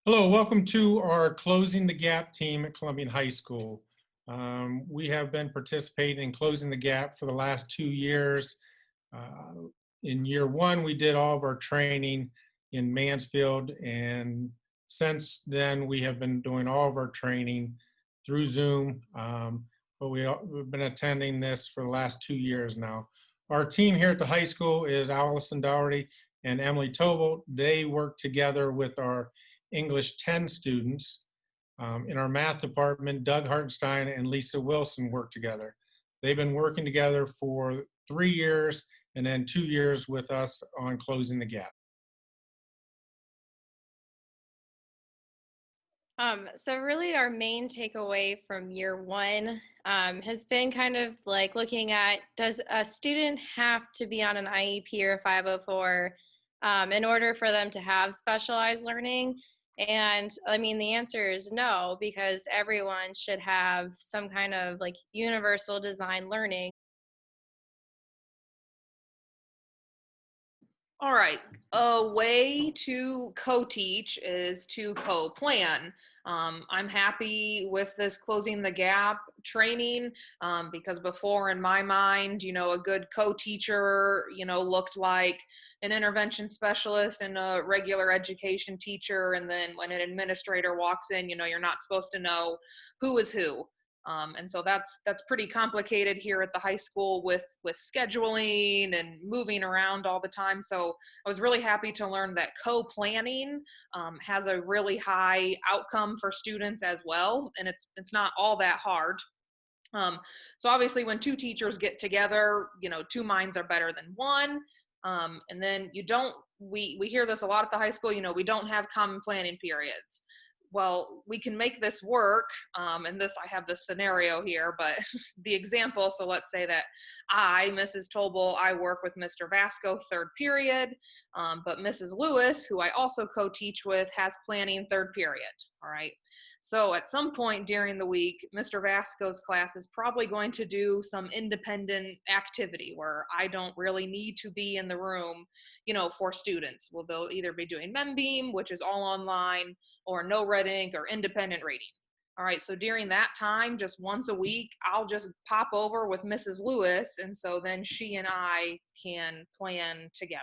Hello, welcome to our Closing the Gap team at Columbian High School. We have been participating in Closing the Gap for the last 2 years. Uh, in year one, we did all of our training in Mansfield, and since then, we have been doing all of our training through Zoom, but we've been attending this for the last 2 years now. Our team here at the high school is Allison Dougherty and Emily Tobel. They work together with our English 10 students. In our math department, Doug Hartenstein and Lisa Wilson work together. They've been working together for 3 years and then 2 years with us on Closing the Gap. So really our main takeaway from year one has been kind of like looking at, does a student have to be on an IEP or 504 in order for them to have specialized learning? And I mean, the answer is no, because everyone should have some kind of like universal design learning. All right. A way to co-teach is to co-plan. I'm happy with this closing the gap training because before, in my mind, a good co-teacher, looked like an intervention specialist and a regular education teacher. And then when an administrator walks in, you're not supposed to know who is who. And so that's pretty complicated here at the high school with scheduling and moving around all the time. So I was really happy to learn that co-planning has a really high outcome for students as well, and it's not all that hard. So obviously, when two teachers get together, two minds are better than one. And then you don't. We hear this a lot at the high school. We don't have common planning periods. Well, we can make this work. And I have this scenario here, but the example. So let's say that Mrs. Tobel, I work with Mr. Vasco third period, but Mrs. Lewis, who I also co-teach with, has planning third period. All right. So at some point during the week, Mr. Vasco's class is probably going to do some independent activity where I don't really need to be in the room, for students. Well, they'll either be doing MemBeam, which is all online, or no red ink or independent reading. All right, so during that time, just once a week, I'll just pop over with Mrs. Lewis, and so then she and I can plan together.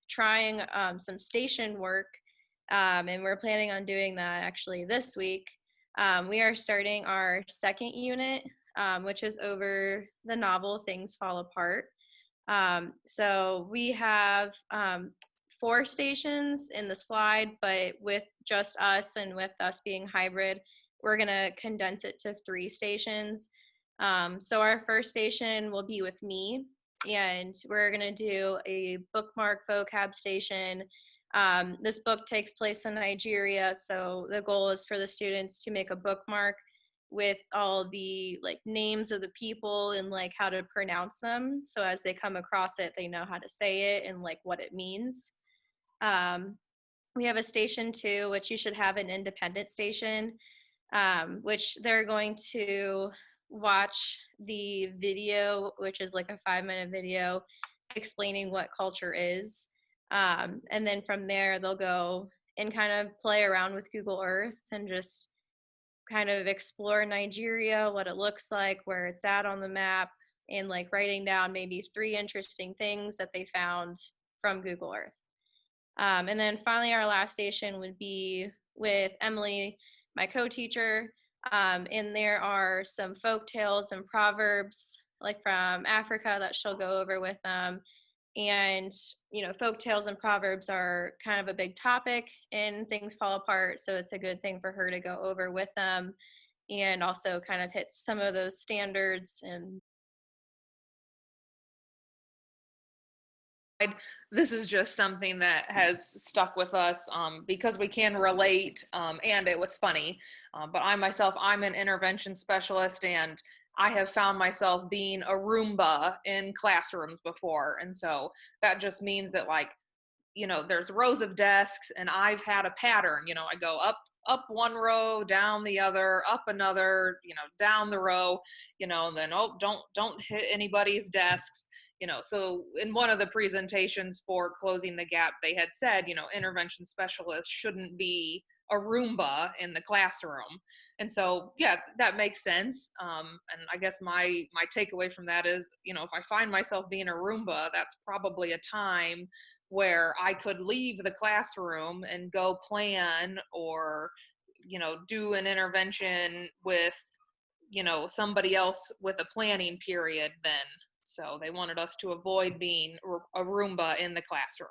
Trying some station work, and we're planning on doing that actually this week. We are starting our second unit, which is over the novel Things Fall Apart. So we have 4 stations in the slide, but with just us and with us being hybrid, we're going to condense it to 3 stations. So our first station will be with me, and we're going to do a bookmark vocab station. This book takes place in Nigeria, so the goal is for the students to make a bookmark with all the like names of the people and like how to pronounce them, so as they come across it they know how to say it and like what it means. We have a station 2, which you should have an independent station, which they're going to watch the video, which is like a 5-minute video explaining what culture is. And then from there, they'll go and kind of play around with Google Earth and just kind of explore Nigeria, what it looks like, where it's at on the map, and like writing down maybe 3 interesting things that they found from Google Earth. And then finally, our last station would be with Emily, my co-teacher. And there are some folk tales and proverbs like from Africa that she'll go over with them. And, folk tales and proverbs are kind of a big topic in Things Fall Apart. So it's a good thing for her to go over with them and also kind of hit some of those standards. And This is just something that has stuck with us because we can relate, and it was funny. But I'm an intervention specialist, and I have found myself being a Roomba in classrooms before. And so that just means that, like, there's rows of desks, and I've had a pattern, I go up one row, down the other, up another, down the row, and then, oh, don't hit anybody's desks. So in one of the presentations for Closing the Gap, they had said, intervention specialists shouldn't be a Roomba in the classroom. And so, yeah, that makes sense. And I guess my takeaway from that is, if I find myself being a Roomba, that's probably a time where I could leave the classroom and go plan, or, do an intervention with, somebody else with a planning period then. So they wanted us to avoid being a Roomba in the classroom.